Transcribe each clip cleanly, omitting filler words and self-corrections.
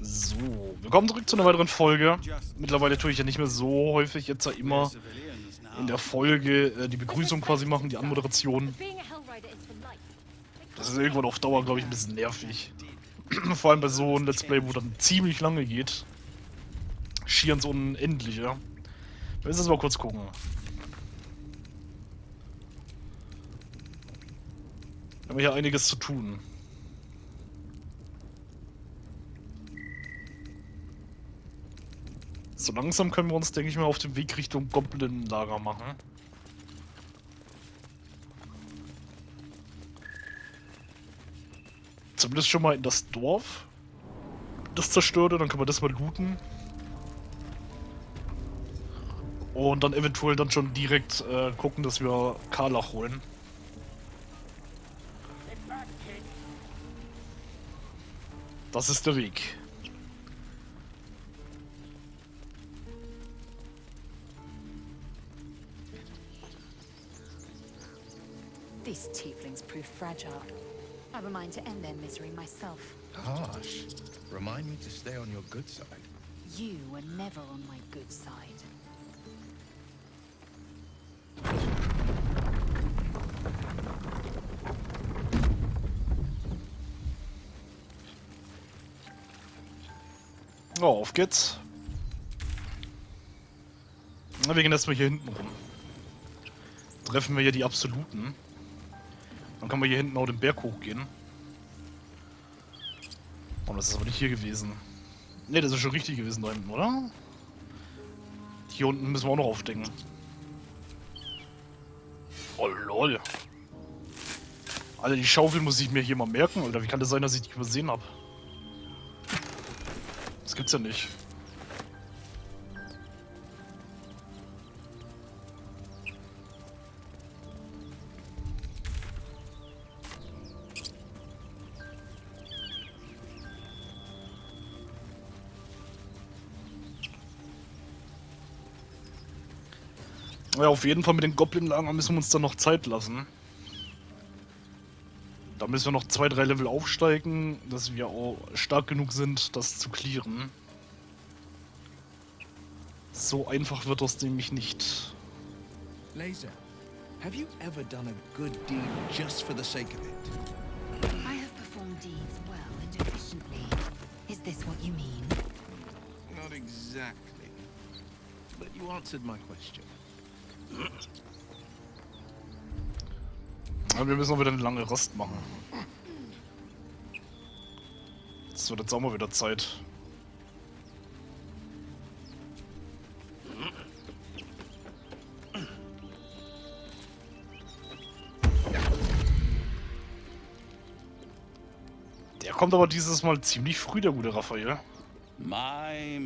So, willkommen zurück zu einer weiteren Folge. Mittlerweile tue ich ja nicht mehr so häufig, jetzt ja immer in der Folge die Begrüßung quasi machen, die Anmoderation. Das ist irgendwann auf Dauer, glaube ich, ein bisschen nervig. Vor allem bei so einem Let's Play, wo dann ziemlich lange geht. Schier ins Unendliche. Wir müssen jetzt mal kurz gucken. Wir haben hier einiges zu tun. So langsam können wir uns, denke ich mal, auf den Weg Richtung Goblin-Lager machen. Zumindest schon mal in das Dorf. Das zerstörte, dann können wir das mal looten. Und dann eventuell dann schon direkt gucken, dass wir Karlach holen. Das ist der Weg. These tieflings prove fragile. I have a mind to end their misery myself. Harsh. Remind me to stay on your good side. You were never on my good side. Oh, auf geht's. Na, wir gehen erstmal hier hinten rum. Treffen wir hier die Absoluten. Dann können wir hier hinten auch den Berg hochgehen. Oh, das ist aber nicht hier gewesen. Ne, das ist schon richtig gewesen da hinten, oder? Hier unten müssen wir auch noch aufdecken. Oh lol. Alter, die Schaufel muss ich mir hier mal merken, Alter. Wie kann das sein, dass ich die übersehen habe? Das gibt's ja nicht. Ja, auf jeden Fall mit den Goblin-Lager müssen wir uns dann noch Zeit lassen. Da müssen wir noch 2-3 Level aufsteigen, dass wir auch stark genug sind, das zu clearen. So einfach wird das nämlich nicht. Laser, have you ever done a good deed just for the sake of it? I have performed deeds well and efficiently. Is this what you mean? Not exactly. But you answered my question. Aber wir müssen auch wieder eine lange Rast machen. Es wird jetzt auch mal wieder Zeit. Der kommt aber dieses Mal ziemlich früh, der gute Raphael. My,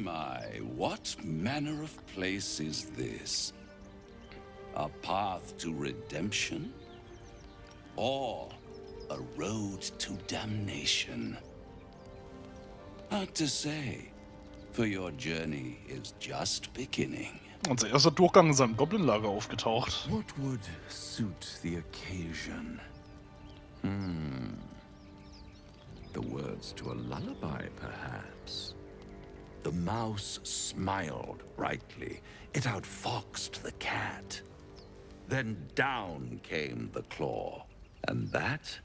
what manner of place is this? A path to redemption? Or a road to damnation? Hard to say, for your journey is just beginning. Unser erster Durchgang ist im Goblin-Lager aufgetaucht. What would suit the occasion? The words to a lullaby, perhaps. The mouse smiled brightly. It outfoxed the cat. Then down came the claw. And that?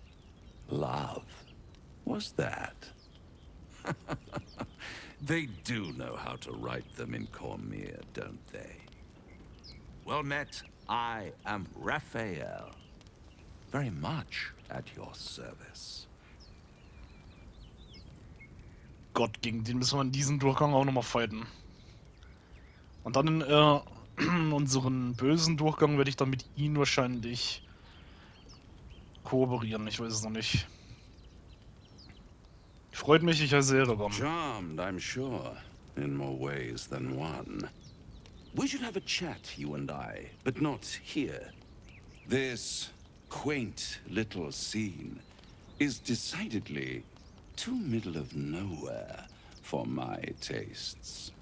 Love. Was that? They do know how to write them in Cormier, don't they? Well met, I am Raphael. Very much at your service. Gott, gegen den müssen wir in diesem Durchgang auch nochmal fighten. Und dann in unseren bösen Durchgang werde ich dann mit ihm wahrscheinlich kooperieren. Ich weiß es noch nicht. Freut mich, ich heiße Erebam. Charmed, I'm sure, in more ways than one. We should have a chat, you and I, but not here. This quaint little scene is decidedly too middle of nowhere for my tastes.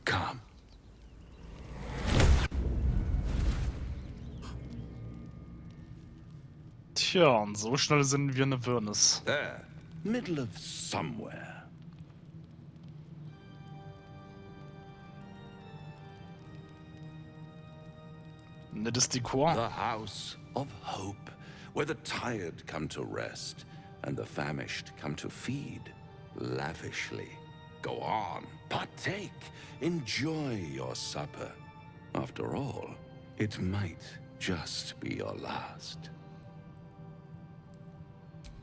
Come. Tja, und so schnell sind wir in der Wirrnis. There, middle of somewhere. Nettes Dekor. The house of hope, where the tired come to rest and the famished come to feed lavishly. Go on, partake, enjoy your supper. After all, it might just be your last.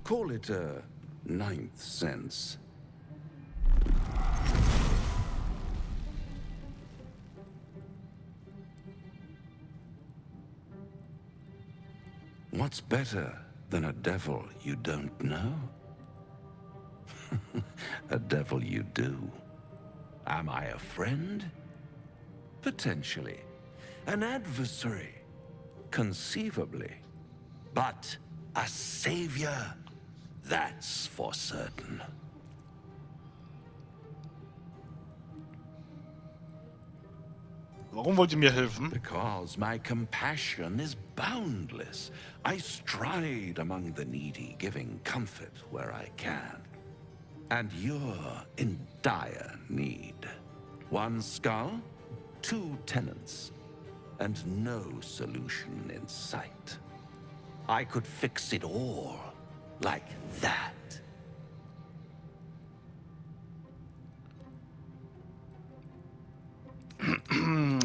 Call it a ninth sense. What's better than a devil you don't know? A devil you do. Am I a friend? Potentially. An adversary? Conceivably. But a savior? That's for certain. Warum wollt ihr mir helfen? Because my compassion is boundless. I stride among the needy, giving comfort where I can. And you're in dire need. One skull, 2 tenants, and no solution in sight. I could fix it all, like that.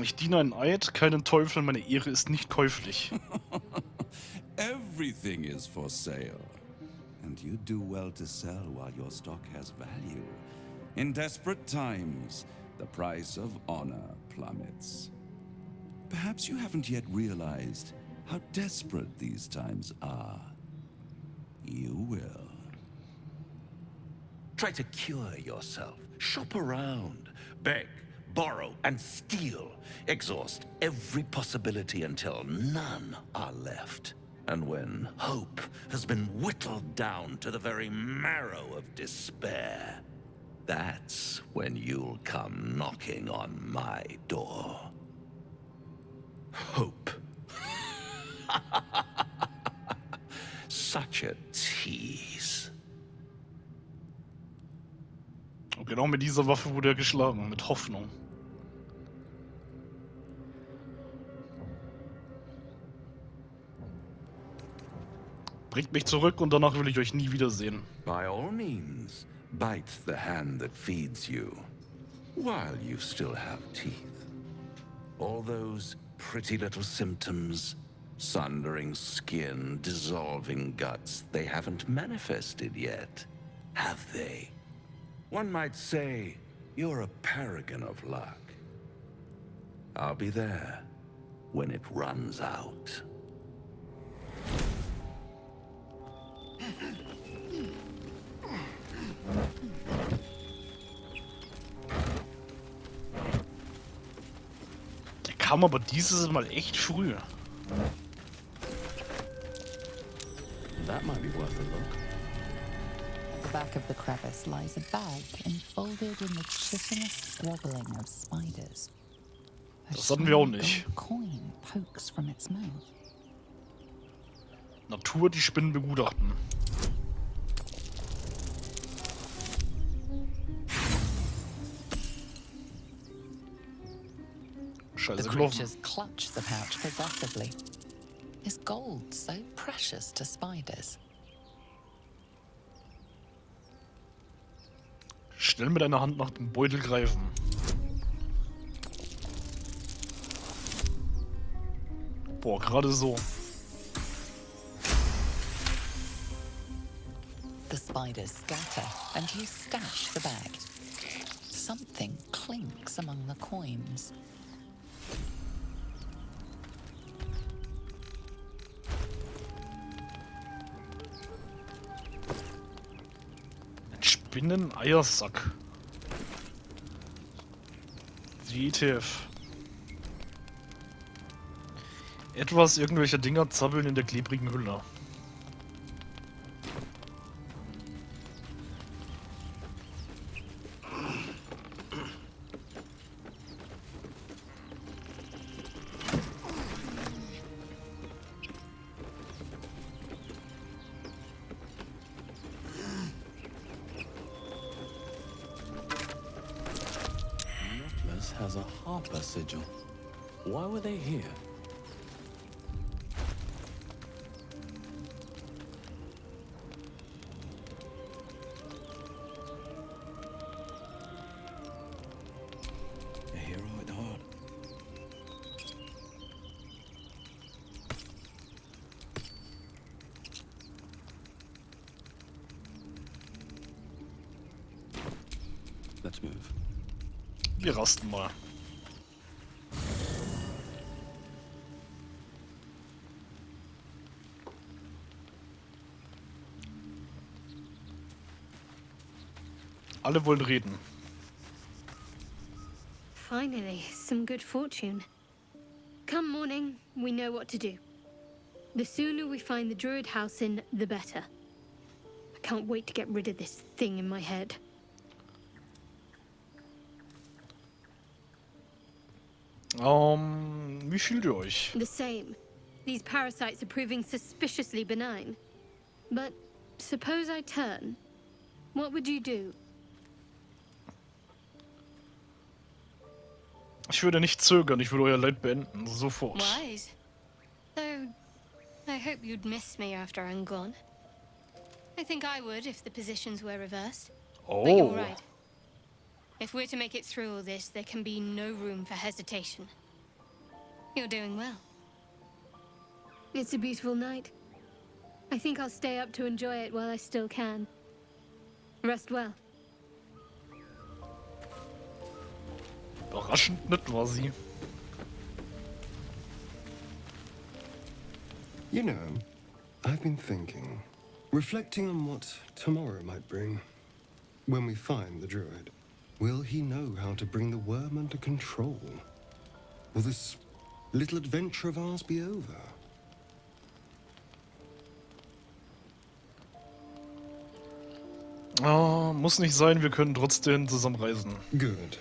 Ich diene einen Eid, keinen Teufel, meine Ehre ist nicht käuflich. Everything is for sale. And you do well to sell while your stock has value. In desperate times, the price of honor plummets. Perhaps you haven't yet realized how desperate these times are. You will. Try to cure yourself. Shop around. Beg, borrow, and steal. Exhaust every possibility until none are left. And when hope has been whittled down to the very marrow of despair, that's when you'll come knocking on my door. Hope. Such a tease. Und genau mit dieser Waffe wurde er geschlagen, mit Hoffnung. Bringt mich zurück und danach will ich euch nie wiedersehen. By all means, bite the hand that feeds you, while you still have teeth. All those pretty little symptoms, sundering skin, dissolving guts, they haven't manifested yet, have they? One might say you're a paragon of luck. I'll be there when it runs out. Der kam aber dieses Mal echt früh. That might be worth a look. At the back of the crevice lies a bag enfolded in the chitinous squabbling of spiders. A Das hatten wir auch shiny nicht. gold coin pokes from its mouth. Natur die Spinnen begutachten. The Scheiße gelaufen. creatures clutch the pouch possessively. Is gold so precious to spiders? Schnell mit einer Hand nach dem Beutel greifen. Boah, gerade so. The spiders scatter and you stash the bag. Something clinks among the coins. Ein Spinnen-Eiersack. WTF. Irgendwelche Dinger zappeln in der klebrigen Hülle. Has a harper sigil. Why were they here? Let's move. Wir rasten mal. Alle wollen reden. Finally, some good fortune. Come morning, we know what to do. The sooner we find the druid house in, the better. I can't wait to get rid of this thing in my head. Wie fühlt ihr euch? The same. These parasites are proving suspiciously benign. But suppose I turn. What would you do? Ich würde nicht zögern, ich würde euer Leid beenden, sofort. Wise. Though, I hope you'd miss me after I'm gone. I think I would if the positions were reversed. But you're Oh, right. If we're to make it through all this, there can be no room for hesitation. You're doing well. It's a beautiful night. I think I'll stay up to enjoy it while I still can. Rest well. überraschend nett war sie. You know, I've been thinking, reflecting on what tomorrow might bring. When we find the druid, will he know how to bring the worm under control? Will this little adventure of ours be over? Oh, muss nicht sein, wir können trotzdem zusammen reisen. Good.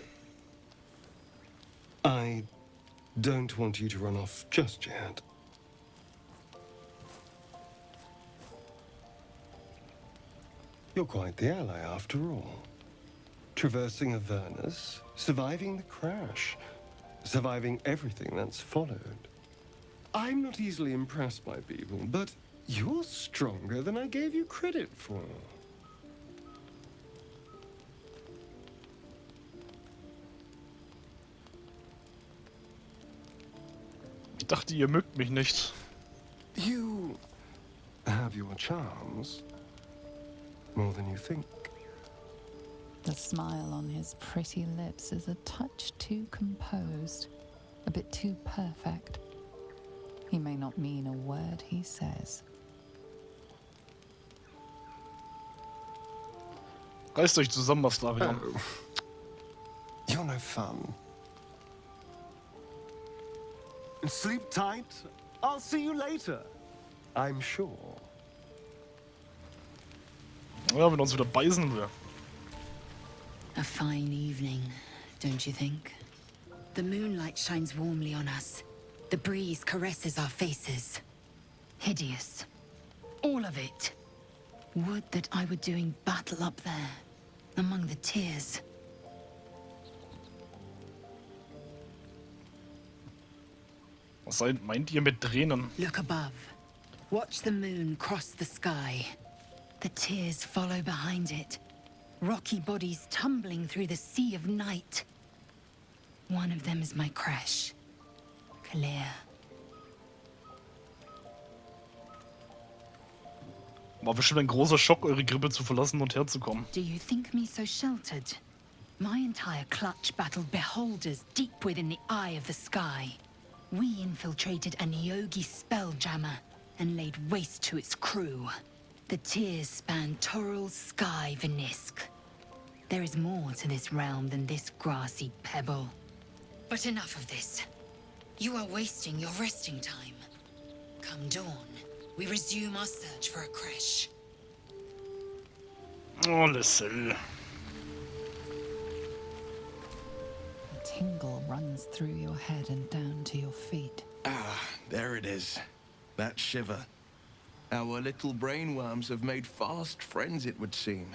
I don't want you to run off just yet. You're quite the ally after all. Traversing Avernus, surviving the crash, surviving everything that's followed. I'm not easily impressed by people, but you're stronger than I gave you credit for. Ich dachte, ihr mögt mich nicht. You have your charms. More than you think. The smile on his pretty lips is a touch too composed, a bit too perfect. He may not mean a word he says. Reißt euch zusammen, Bastarian. Oh. You're no fun. Sleep tight. I'll see you later. I'm sure. Ja, wenn er uns wieder beißen will. A fine evening, don't you think? The moonlight shines warmly on us. The breeze caresses our faces. Hideous. All of it. Would that I were doing battle up there, among the tears. Was meint ihr mit Tränen? Look above. Watch the moon cross the sky. The tears follow behind it. Rocky bodies tumbling through the sea of night. One of them is my crash. Clear. War bestimmt ein großer Schock, eure Grippe zu verlassen und herzukommen. Do you think me so sheltered? My entire clutch battled beholders deep within the eye of the sky. We infiltrated a Neogi spelljammer and laid waste to its crew. The tears span Toral's sky, Venisk. There is more to this realm than this grassy pebble. But enough of this. You are wasting your resting time. Come dawn, we resume our search for a crash. Oh, Lissel. A tingle runs through your head and down to your feet. Ah, there it is. That shiver. Our little brainworms have made fast friends, it would seem.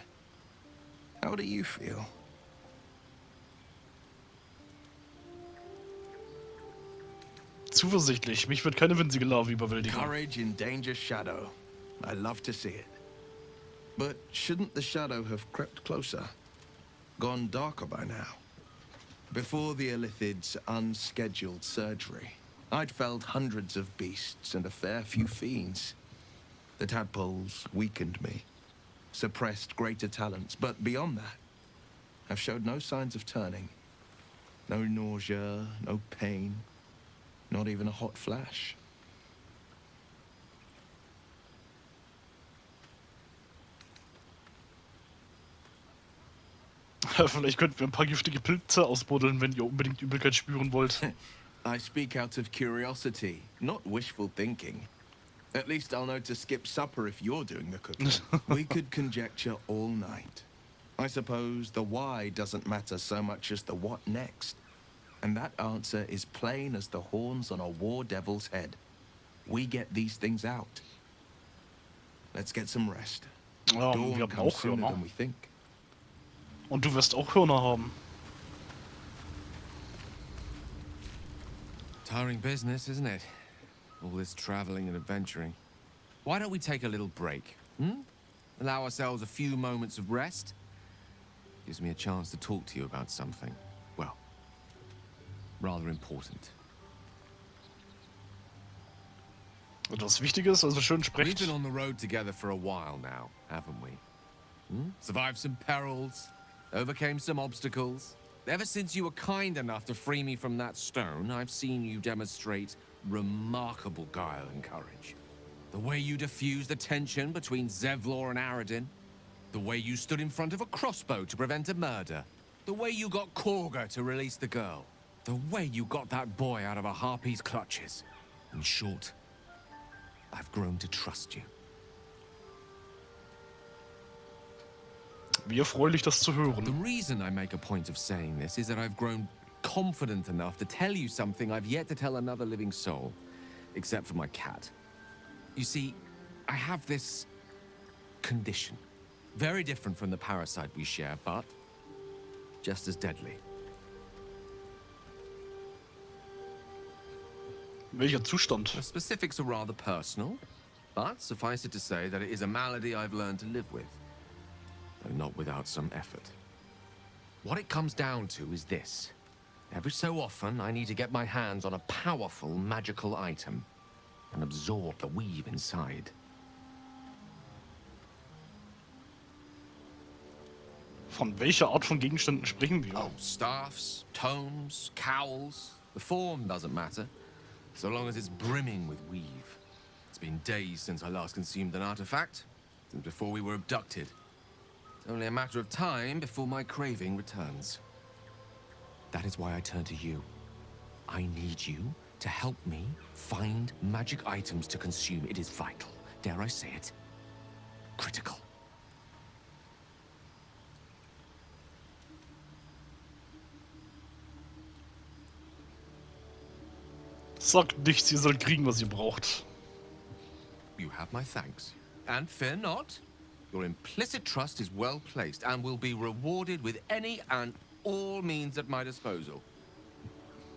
How do you feel? Zuversichtlich, mich wird keine winzige Larve überwältigen. Courage in danger's shadow. I love to see it. But shouldn't the shadow have crept closer? Gone darker by now? Before the Illithid's unscheduled surgery, I'd felled hundreds of beasts and a fair few fiends. The tadpoles weakened me, suppressed greater talents, but beyond that, have showed no signs of turning. No nausea, no pain, not even a hot flash. Vielleicht könnten wir ein paar giftige Pilze ausbuddeln, wenn ihr unbedingt Übelkeit spüren wollt. I speak out of curiosity, not wishful thinking. At least I'll know to skip supper if you're doing the cooking. We could conjecture all night. I suppose the why doesn't matter so much as the what next. And that answer is plain as the horns on a war devil's head. We get these things out. Let's get some rest. Ja, Dawn wir haben comes auch sooner Hörner. than we think. Und du wirst auch Hörner haben. Tiring business, isn't it? All this traveling and adventuring. Why don't we take a little break? Allow ourselves a few moments of rest? Gives me a chance to talk to you about something, well, rather important. Etwas Wichtiges, also schön We've sprecht. been on the road together for a while now, haven't we? Survived some perils, overcame some obstacles. Ever since you were kind enough to free me from that stone, I've seen you demonstrate remarkable guile and courage. The way you diffused the tension between Zevlor and Aradin. The way you stood in front of a crossbow to prevent a murder. The way you got Korga to release the girl. The way you got that boy out of a harpy's clutches. In short, I've grown to trust you. Wie erfreulich, das zu The hören. reason I make a point of saying this is that I've grown confident enough to tell you something I've yet to tell another living soul, except for my cat. You see, I have this condition. Very different from the parasite we share, but just as deadly. Welcher Zustand? The specifics are rather personal, but suffice it to say that it is a malady I've learned to live with, though not without some effort. What it comes down to is this. Every so often, I need to get my hands on a powerful magical item and absorb the weave inside. Von welcher Art von Gegenständen sprechen wir? Oh, staffs, tomes, cowls. The form doesn't matter, so long as it's brimming with weave. It's been days since I last consumed an artifact, since before we were abducted. It's only a matter of time before my craving returns. That is why I turn to you. I need you to help me find magic items to consume. It is vital. Dare I say it? Critical. Sagt nichts, ihr sollt kriegen, was ihr braucht. You have my thanks. And fear not. Your implicit trust is well placed and will be rewarded with any and all means at my disposal.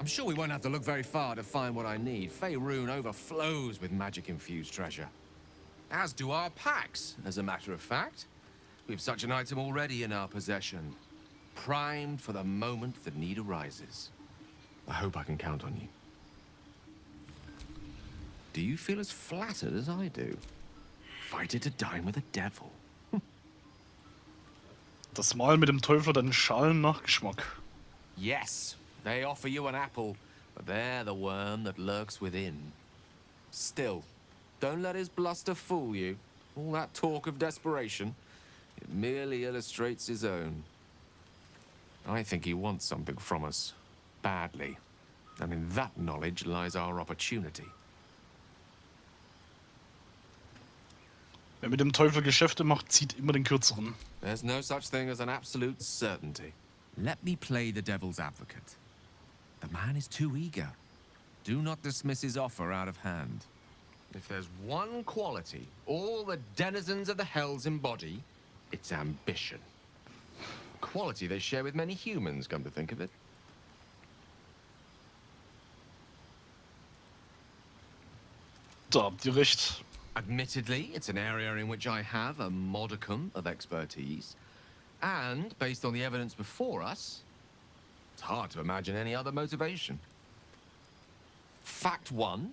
I'm sure we won't have to look very far to find what I need. Faerun overflows with magic-infused treasure. As do our packs, as a matter of fact. We've such an item already in our possession. Primed for the moment the need arises. I hope I can count on you. Do you feel as flattered as I do? Invited to dine with a devil. Das Mal mit dem Teufel hat einen schalen Nachgeschmack. Yes, they offer you an apple, but they're the worm that lurks within. Still, don't let his bluster fool you. All that talk of desperation, it merely illustrates his own. I think he wants something from us, badly. And in that knowledge lies our opportunity. Wer mit dem Teufel Geschäfte macht, zieht immer den kürzeren. There's no such thing as an absolute certainty. Let me play the devil's advocate. The man is too eager. Do not dismiss his offer out of hand. If there's one quality all the denizens of the hells embody, it's ambition. A quality they share with many humans, come to think of it. Da habt ihr recht. Admittedly, it's an area in which I have a modicum of expertise. And, based on the evidence before us, it's hard to imagine any other motivation. Fact one,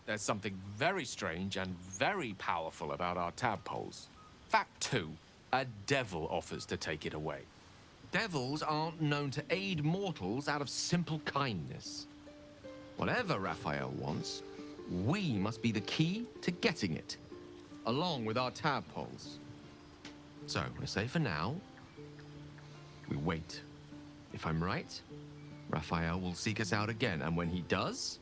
there's something very strange and very powerful about our tadpoles. Fact two, a devil offers to take it away. Devils aren't known to aid mortals out of simple kindness. Whatever Raphael wants, we must be the key to getting it, along with our tadpoles. So, we say for now, we wait. If I'm right, Raphael will seek us out again, and when he does,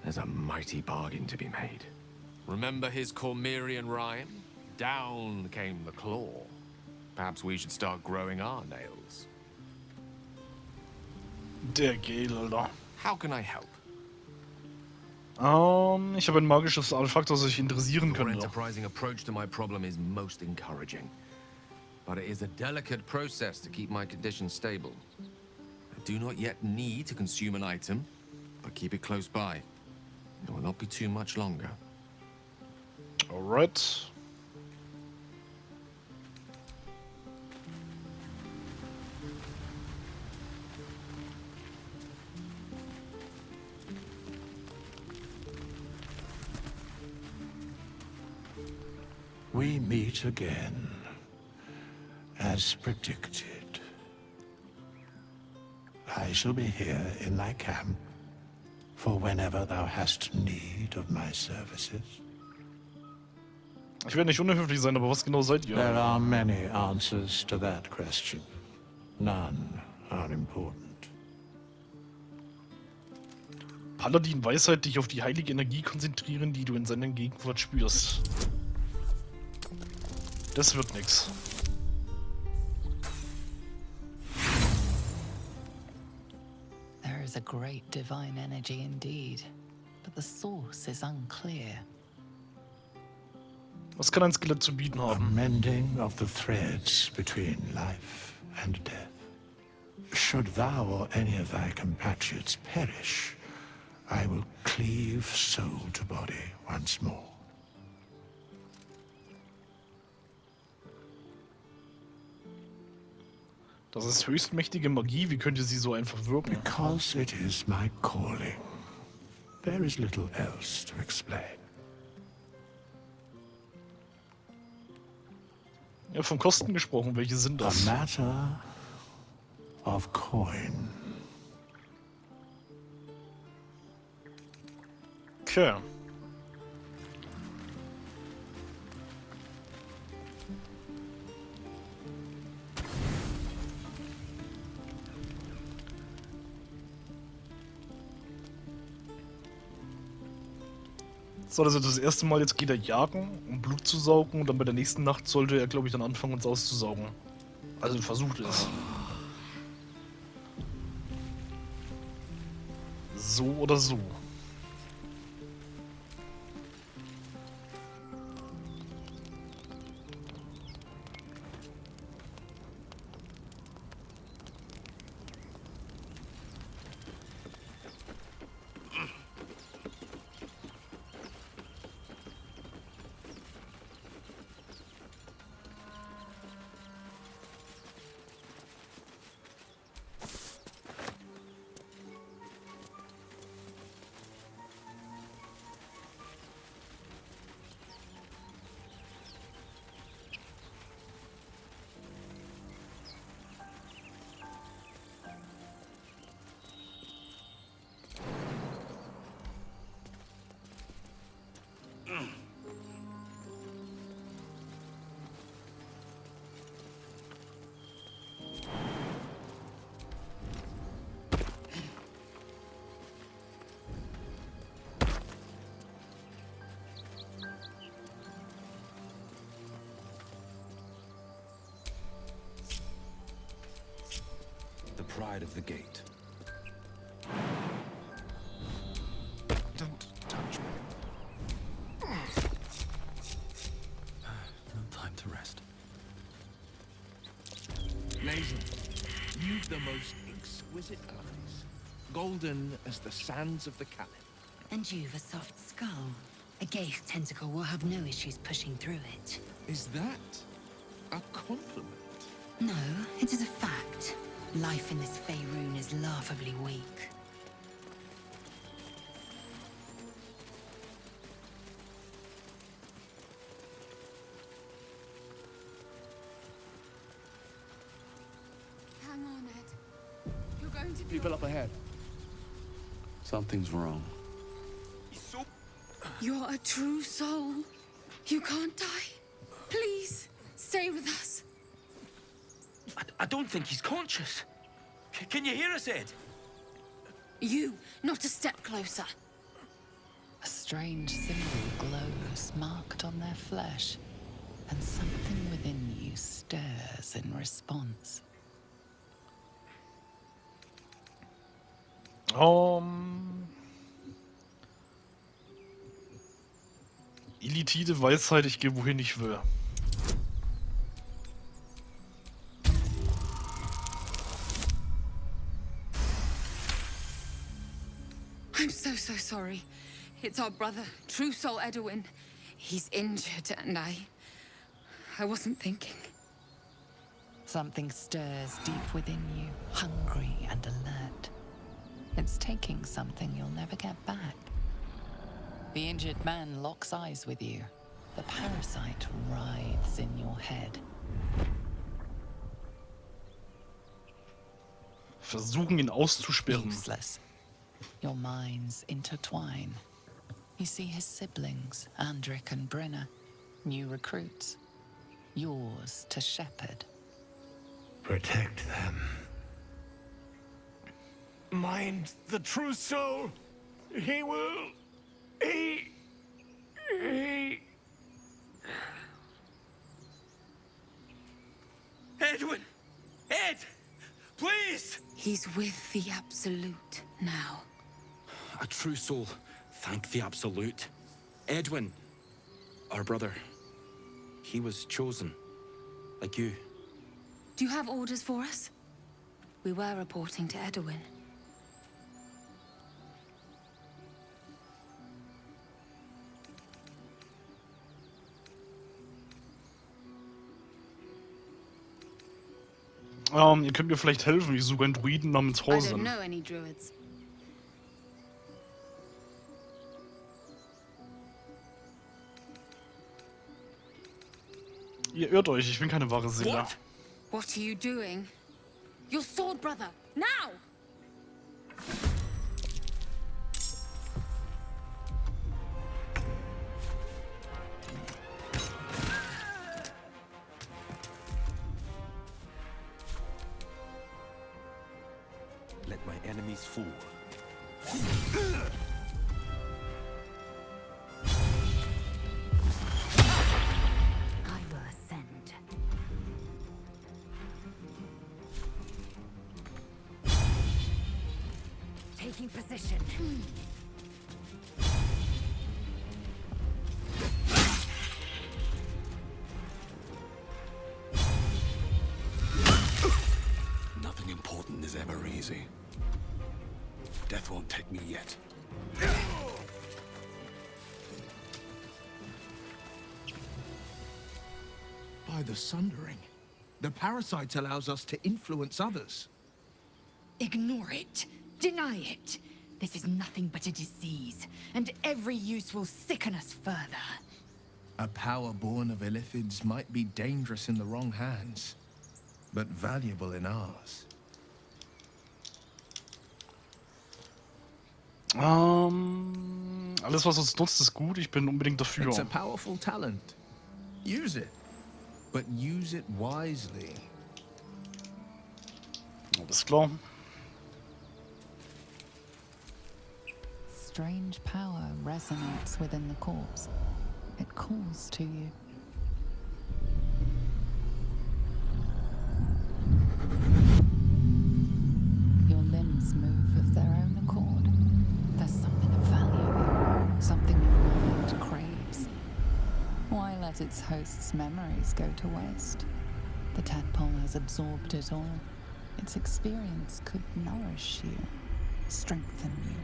there's a mighty bargain to be made. Remember his Cormyrean rhyme? Down came the claw. Perhaps we should start growing our nails. Der Gel, Alter. How can I help? Ich habe ein magisches Artefakt, das euch interessieren Your könnte. enterprising approach to my problem is most encouraging. But it is a delicate process to keep my condition stable. I do not yet need to consume an item, but keep it close by. It will not be too much longer. Alright. We meet again, as predicted. I shall be here in thy camp for whenever thou hast need of my services. Ich werde nicht unhöflich sein, aber was genau seid ihr? There are many answers to that question. None are important. Paladin Weisheit, dich auf die heilige Energie konzentrieren, die du in seiner Gegenwart spürst. Das wird nix. There is a great divine energy indeed, but the source is unclear. Was kann ein Skelett zu bieten A haben? mending of the threads between life and death. Should thou or any of thy compatriots perish, I will cleave soul to body once more. Das ist höchstmächtige Magie, wie könnt ihr sie so einfach wirken? Because it is my calling. There is little else to explain. Ja, von Kosten gesprochen, welche sind A das? matter of coin. Okay. So, also das erste Mal jetzt geht er jagen, um Blut zu saugen, und dann bei der nächsten Nacht sollte er, glaube ich, dann anfangen, uns auszusaugen. Also versucht es. So oder so. The pride of the gate. Don't touch me. No time to rest. Laser, you've the most exquisite eyes. Golden as the sands of the Caliph. And you've a soft skull. A Gaith tentacle will have no issues pushing through it. Is that a compliment? No, it is a fact. Life in this Faerun is laughably weak. going to People up ahead. Something's wrong. You're a true soul. You can't die. Please, stay with us. I don't think he's conscious. Can you hear us, Ed? You, not a step closer. A strange symbol glows marked on their flesh, and something within you stirs in response. Illitide Weisheit, ich gehe wohin ich will. I'm so sorry. It's our brother, True Soul Edwin. He's injured and I wasn't thinking. Something stirs deep within you, hungry and alert. It's taking something you'll never get back. The injured man locks eyes with you. The parasite writhes in your head. Versuchen ihn auszusperren. Useless. Your minds intertwine. You see his siblings, Andric and Brenna, new recruits. Yours to shepherd. Protect them. Mind the true soul. He will. He. Edwin! Ed! Please! He's with the Absolute now. A true soul. Thank the Absolute. Edwin, our brother, he was chosen. Like you. Do you have orders for us? We were reporting to Edwin. Ihr könnt mir vielleicht helfen, ich suche einen Druiden namens I don't Horsen. know any druids. Ihr irrt euch, ich bin keine wahre Seele. What? What are you doing? Your sword, brother! Now! Let my enemies fall. I will ascend. Taking position. Nothing important is ever easy. Death won't take me yet. By the Sundering, the parasite allows us to influence others. Ignore it. Deny it. This is nothing but a disease, and every use will sicken us further. A power born of illithids might be dangerous in the wrong hands, but valuable in ours. Alles was uns nutzt ist gut, ich bin unbedingt dafür. It's a powerful talent. Use it, but use it wisely. Alles klar. Strange power resonates within the corpse. It calls to you. Your limbs move of their own accord. There's something of value here, something your mind craves. Why let its host's memories go to waste? The tadpole has absorbed it all. Its experience could nourish you, strengthen you.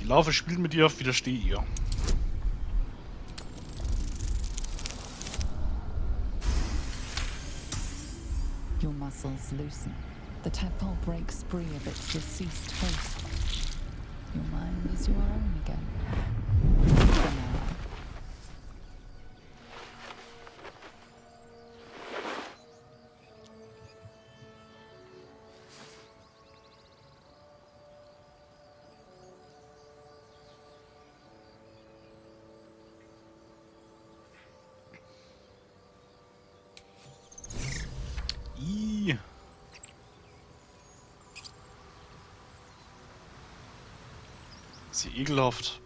Die Larve spielt mit dir, widersteh ihr. Your muscles loosen. The tadpole breaks free of its deceased host. Your mind is your own again. For now. Ist sie ekelhaft.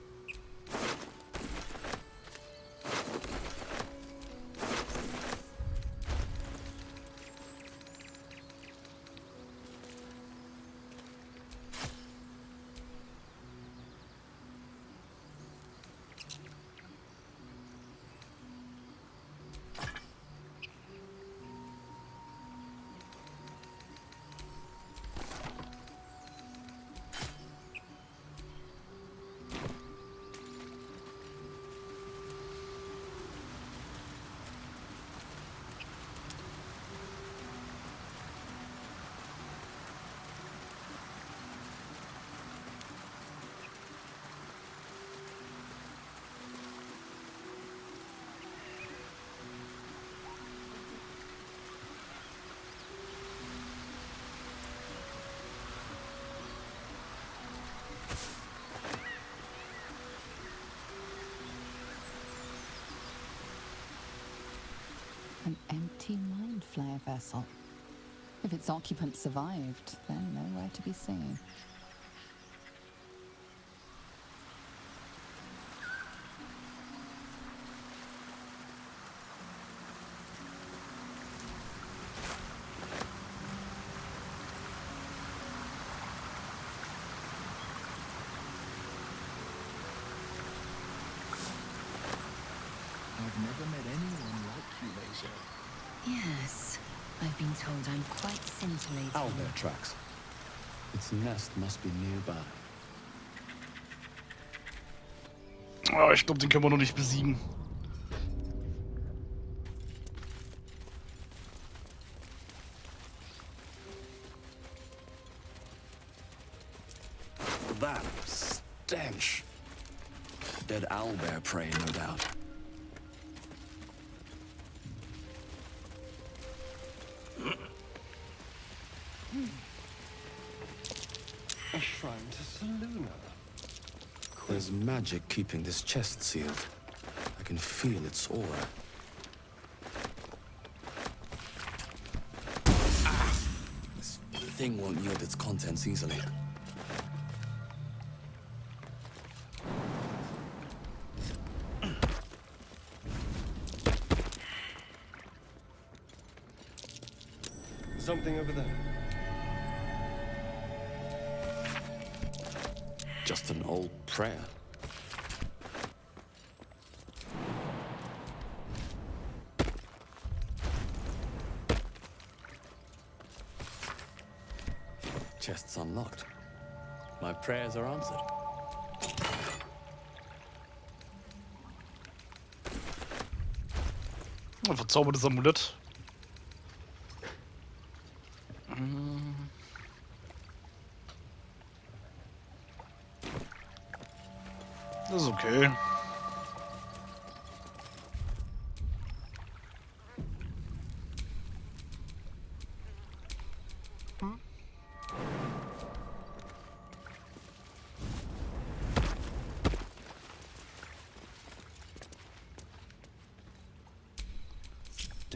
An empty mind flare vessel. If its occupant survived, then nowhere to be seen. I've never met anyone like you, Laser. Yes, I've been told I'm quite scintillating. Owlbear tracks. Its nest must be nearby. Oh, ich glaube, den können wir noch nicht besiegen. That stench. Dead owlbear prey, no doubt. A shrine to Saluna. There's magic keeping this chest sealed. I can feel its aura. This thing won't yield its contents easily. Something over there. Just an old prayer. Chest's unlocked. My prayers are answered. Ein verzaubertes Amulett. Das ist okay.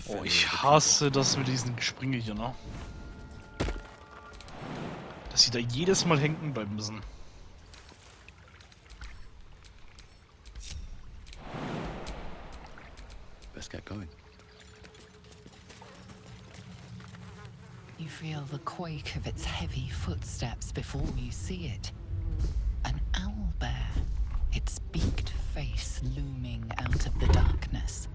Oh, ich hasse das mit diesen Gespringe hier, ne? Dass sie da jedes Mal hängen bleiben müssen. Let's get going. You feel the quake of its heavy footsteps before you see it. An owlbear, its beaked face looming out of the darkness.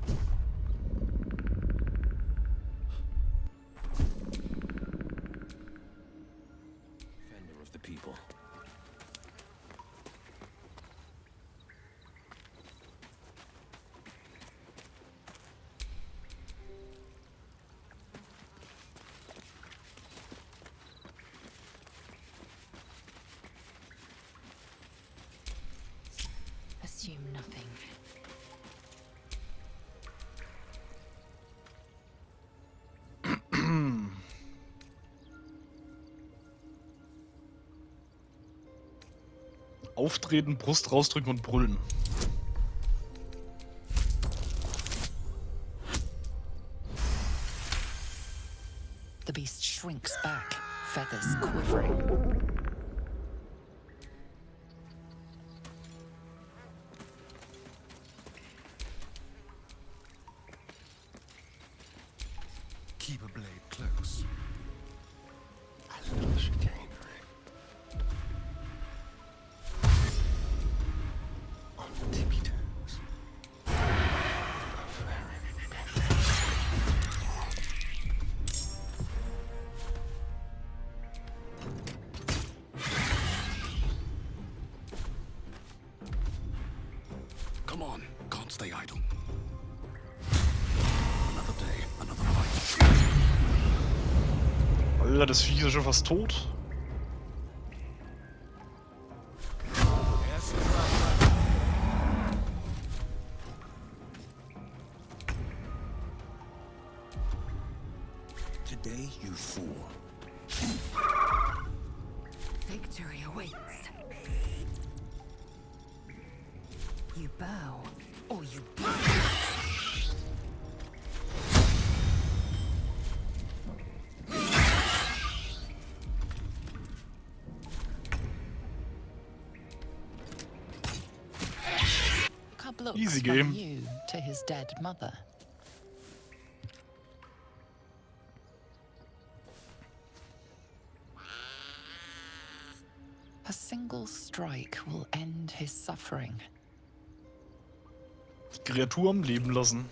Defender of the people. nothing. Auftreten, Brust rausdrücken und brüllen. The beast shrinks back, feathers quivering. Keep a blade close. A little chicanery. On tippy toes. Come on, can't stay idle. Another day, another fight. Alter, das Vieh ist schon fast tot. Today you fall. Victory awaits. You bow, or you Cub looks Easy from game. you to his dead mother. A single strike will end his suffering. Die Kreatur am Leben lassen.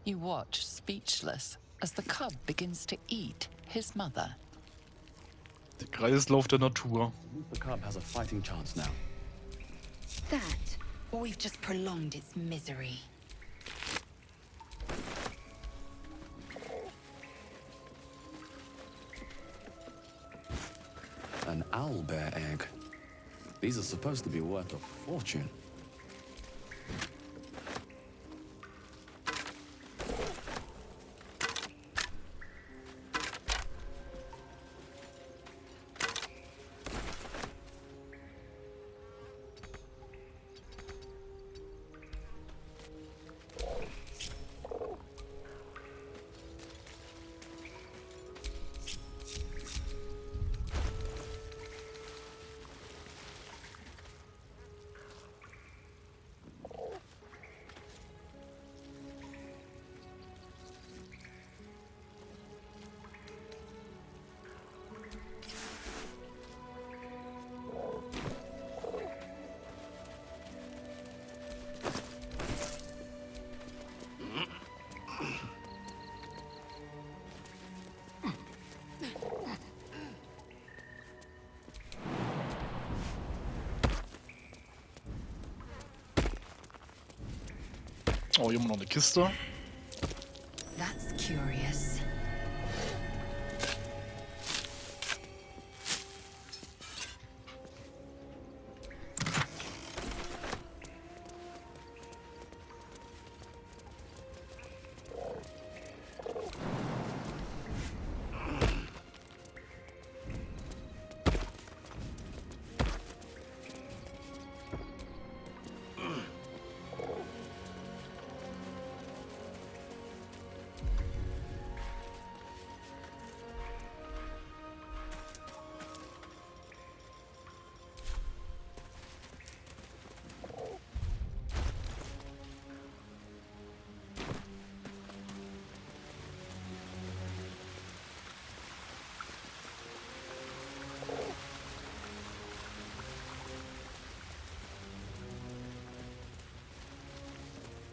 You watch, speechless, as the cub begins to eat his mother. Der Kreislauf der Natur. The cub has a fighting chance now. that, or we've just prolonged its misery. An owlbear egg. These are supposed to be worth a fortune. Oh, hier haben wir noch eine Kiste. That's curious.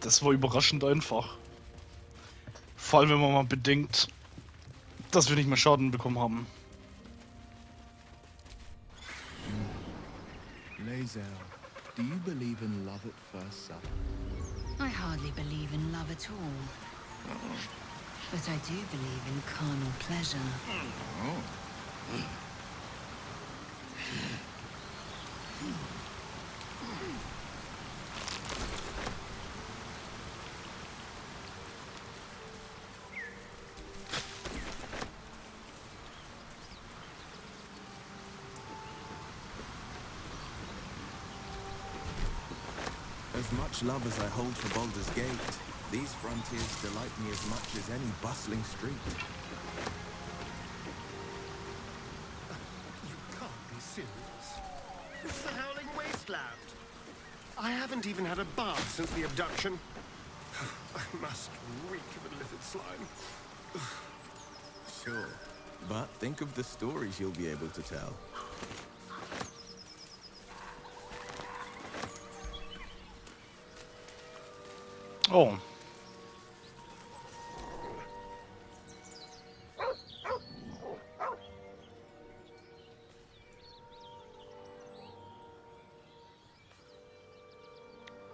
Das war überraschend einfach. Vor allem, wenn man mal bedenkt, dass wir nicht mehr Schaden bekommen haben. Lae'zel, do you believe in love at first sight? I hardly believe in love at all. But I do believe in carnal pleasure. As much love as I hold for Baldur's Gate, these frontiers delight me as much as any bustling street. You can't be serious. It's the Howling Wasteland. I haven't even had a bath since the abduction. I must reek of illithid slime. Sure, but think of the stories you'll be able to tell. Oh.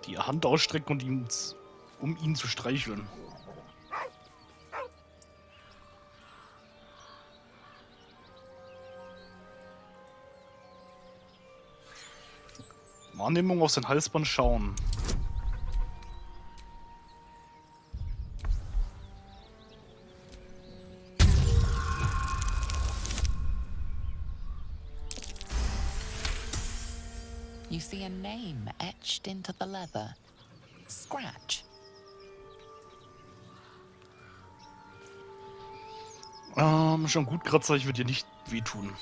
Die Hand ausstrecken und um ihn zu streicheln. Wahrnehmung auf sein Halsband schauen. You see a name etched into the leather. Scratch. Schon gut, Kratzer, ich würde dir nicht wehtun.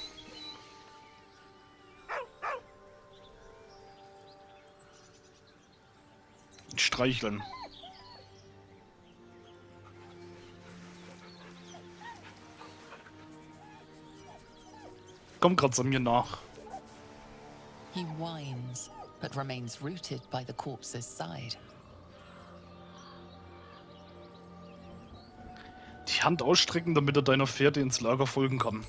Streicheln. Komm, Kratzer, mir nach. He whines, but remains rooted by the corpse's side. Die Hand ausstrecken, damit er deiner Fährte ins Lager folgen kann.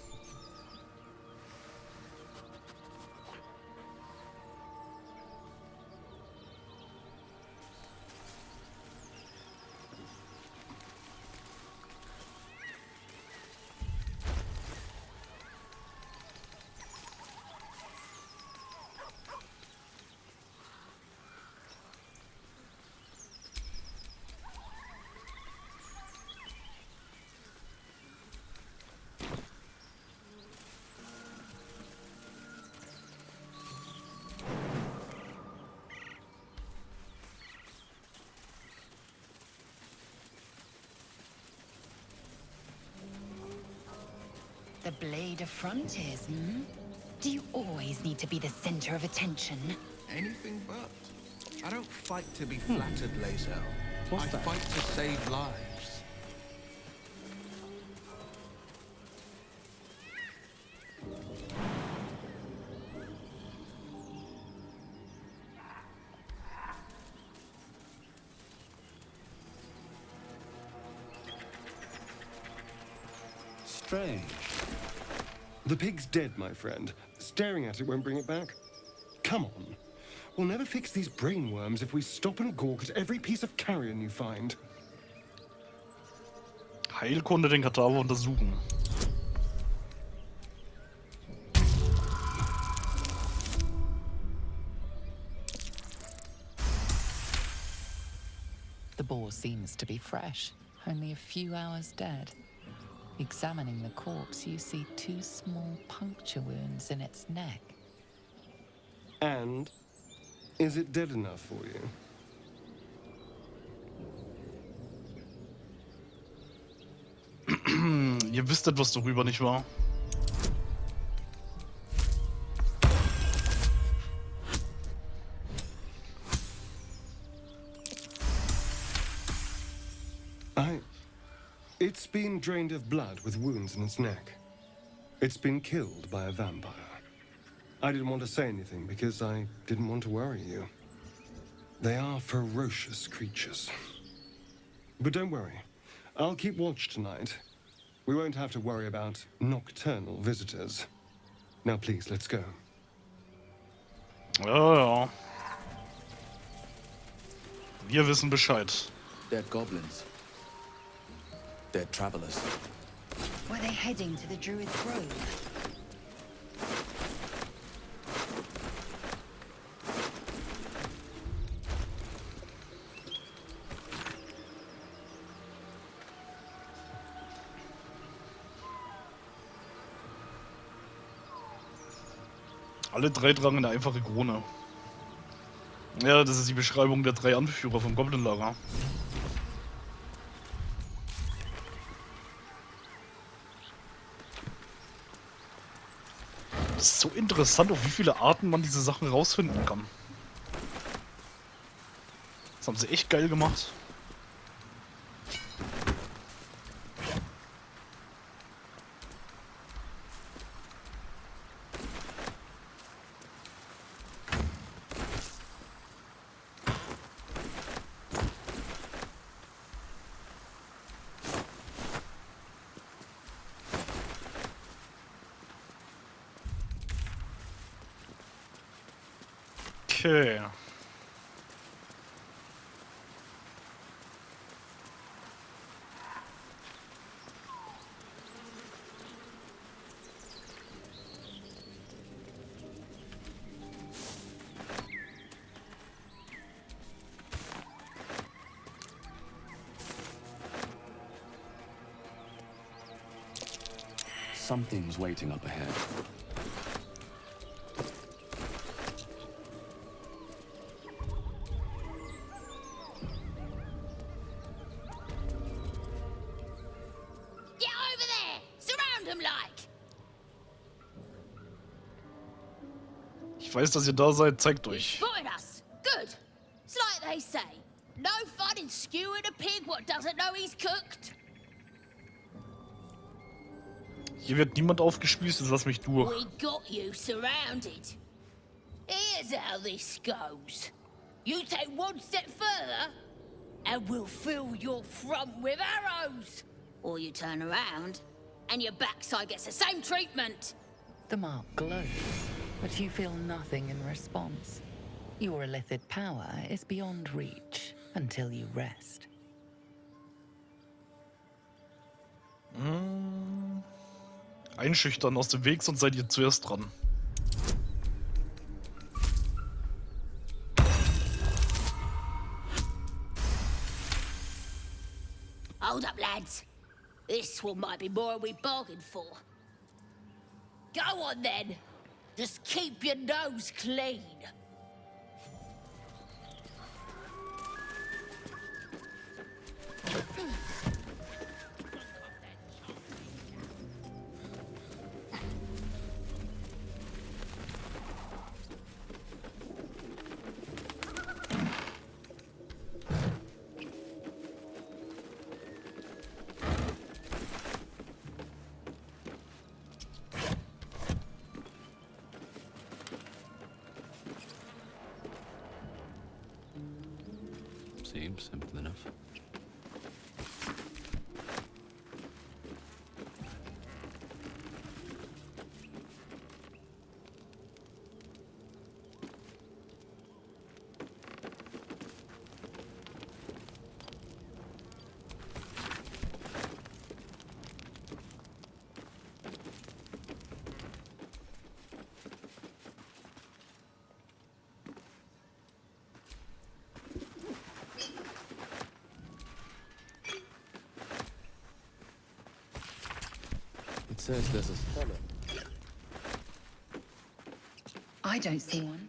The blade of frontiers, hmm? Do you always need to be the center of attention? Anything but. I don't fight to be flattered, Lazel. What's I that? fight to save lives. Strange. The pig's dead, my friend. Staring at it won't bring it back. Come on. We'll never fix these brainworms if we stop and gawk at every piece of carrion you find. Heilkunde den Kadaver untersuchen. The boar seems to be fresh, only a few hours dead. Examining the corpse, you see 2 small puncture wounds in its neck. And is it dead enough for you? Ihr wisst etwas darüber, nicht wahr? It's been drained of blood with wounds in its neck. It's been killed by a vampire. I didn't want to say anything because I didn't want to worry you. They are ferocious creatures. But don't worry. I'll keep watch tonight. We won't have to worry about nocturnal visitors. Now please, let's go. Ja. Wir wissen Bescheid. Dead goblins. Dead travelers. Were they heading to the Druid's Grove? Alle 3 tragen eine einfache Krone. Ja, das ist die Beschreibung der 3 Anführer vom Goblin-Lager. Das ist so interessant, auf wie viele Arten man diese Sachen rausfinden kann. Das haben sie echt geil gemacht. Okay. Something's waiting up ahead. Get over there! Surround him like! Ich weiß, dass ihr da seid, zeigt euch. Spotted us! Good! It's like they say. No fun in skewing a pig what doesn't know he's cooked. Hier wird niemand aufgespießt, jetzt lass mich durch. We got you surrounded. Here's how this goes. You take one step further, and we'll fill your front with arrows. Or you turn around, and your backside gets the same treatment. The mark glows, but you feel nothing in response. Your illithid power is beyond reach until you rest. Einschüchtern aus dem Weg, sonst seid ihr zuerst dran. Hold up, lads. This one might be more than we bargained for. Go on, then. Just keep your nose clean. Seems simple enough. It says there's a cellar. I don't see one.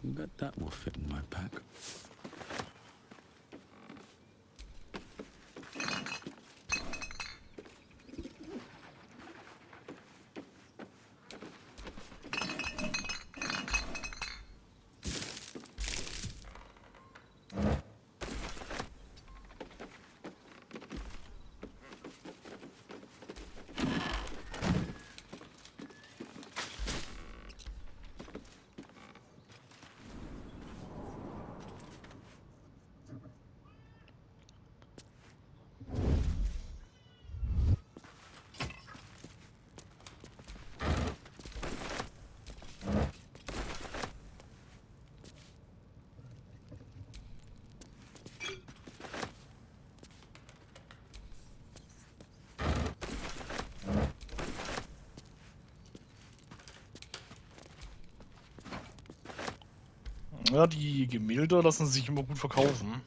Bet that will fit in my pack. Ja, die Gemälde lassen sich immer gut verkaufen.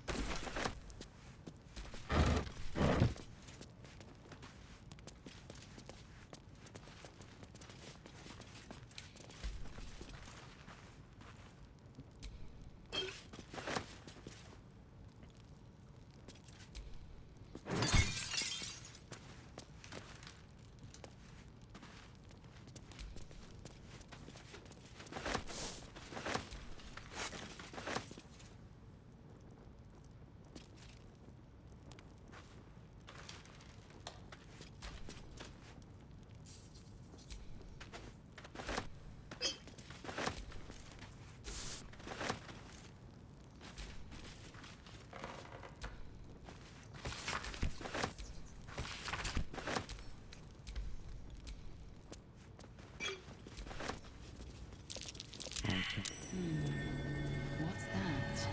What's that?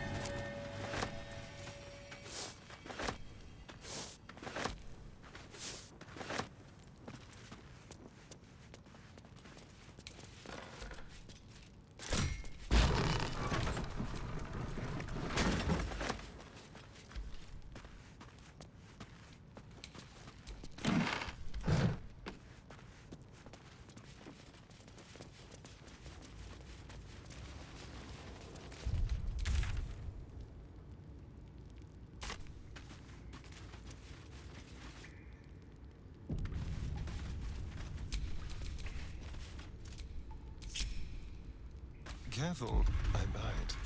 Careful, I might.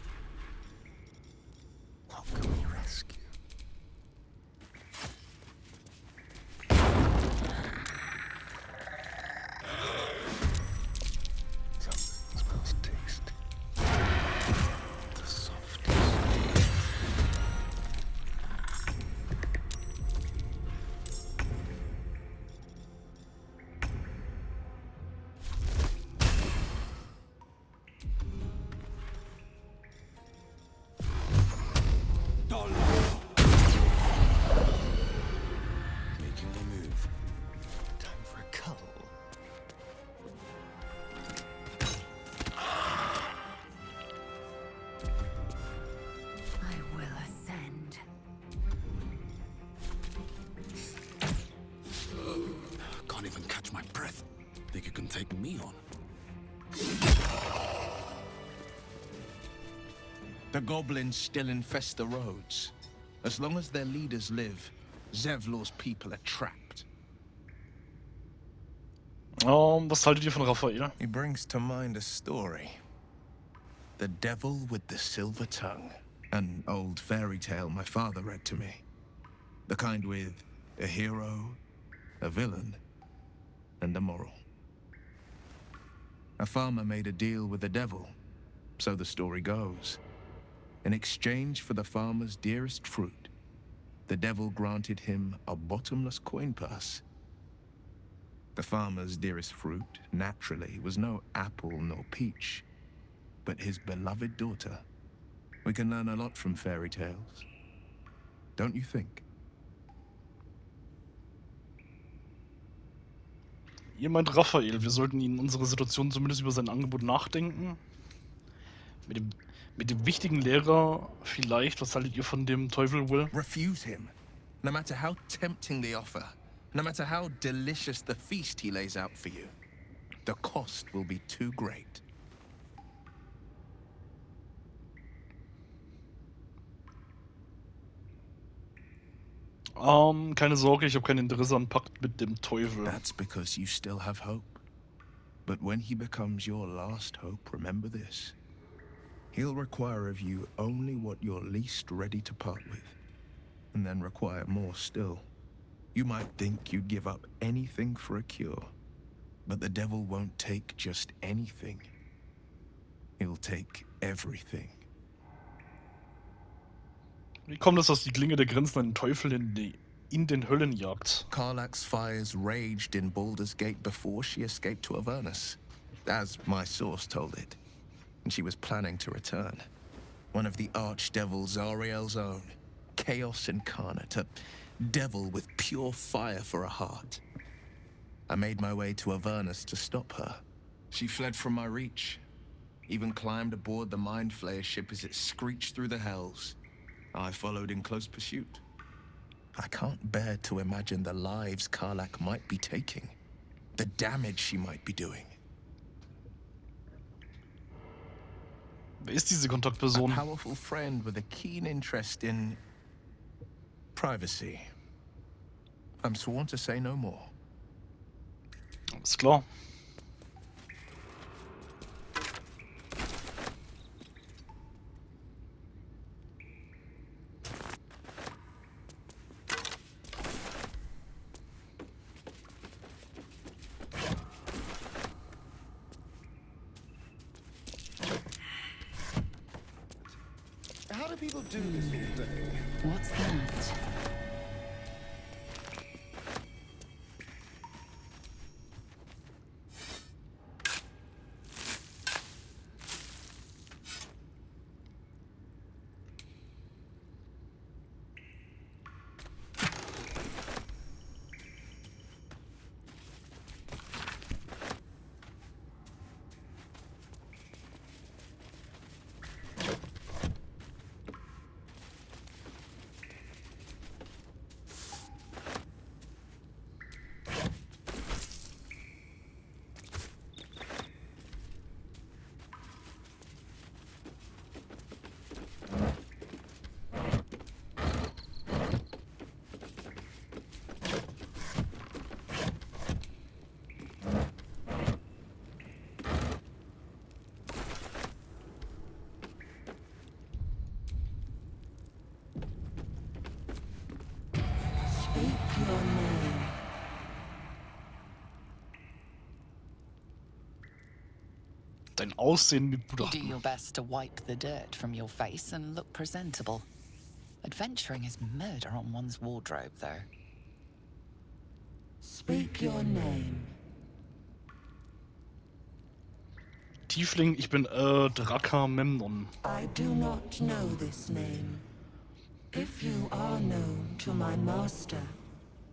What can we rescue? Something smells tasty. The softest. Making the move. Time for a cuddle. I will ascend. Can't even catch my breath. Think you can take me on? The goblins still infest the roads. As long as their leaders live, Zevlor's people are trapped. Was haltet ihr von Raphael? He brings to mind a story. The Devil with the Silver Tongue. An old fairy tale my father read to me. The kind with a hero, a villain, and a moral. A farmer made a deal with the devil, so the story goes. In exchange for the farmer's dearest fruit, the devil granted him a bottomless coin purse. The farmer's dearest fruit, naturally, was no apple nor peach, but his beloved daughter. We can learn a lot from fairy tales. Don't you think? Ihr meint Raphael, wir sollten ihn in unserer Situation zumindest über sein Angebot nachdenken. Mit dem wichtigen Lehrer vielleicht, was haltet ihr von dem Teufel Will? Refuse him, no matter how tempting the offer, no matter how delicious the feast he lays out for you. The cost will be too great. Keine Sorge, ich habe kein Interesse an Pakt mit dem Teufel. That's because you still have hope. But when he becomes your last hope, remember this. He'll require of you only what you're least ready to part with, and then require more still. You might think you'd give up anything for a cure, but the devil won't take just anything. He'll take everything. Wie kommt es, dass die Klinge der Grenzen einen Teufel in den Höllen jagt? Karlach's fires raged in Baldur's Gate before she escaped to Avernus, as my source told it. And she was planning to return. One of the archdevils Zariel's own. Chaos incarnate, a devil with pure fire for a heart. I made my way to Avernus to stop her. She fled from my reach, Even climbed aboard the Mind Flayer ship as it screeched through the hells. I followed in close pursuit. I can't bear to imagine the lives Karlach might be taking. The damage she might be doing. Wer ist diese Kontaktperson? A powerful friend with a keen interest in privacy. I'm sworn to say no more. Alles klar. How do people do this all day? What's that? Your name. Dein Aussehen You do begutachten. your best to wipe the dirt from your face and look presentable. Adventuring is murder on one's wardrobe, though. Speak your name. Tiefling, ich bin Draka Memnon. I do not know this name. If you are known to my master,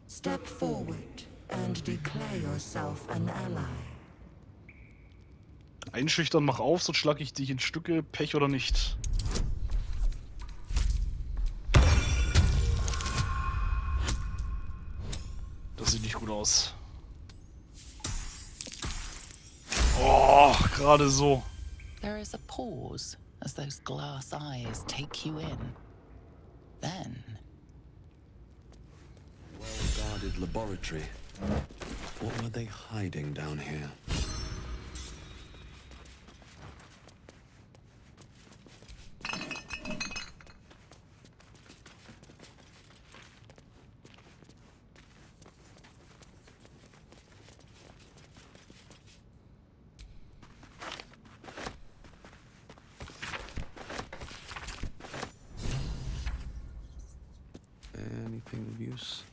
step forward and declare yourself an ally. Einschüchtern, mach auf, sonst schlag ich dich in Stücke, Pech oder nicht. Das sieht nicht gut aus. Oh, gerade so. There is a pause as those glass eyes take you in. Then, Well-guarded laboratory. What were they hiding down here? Anything of use?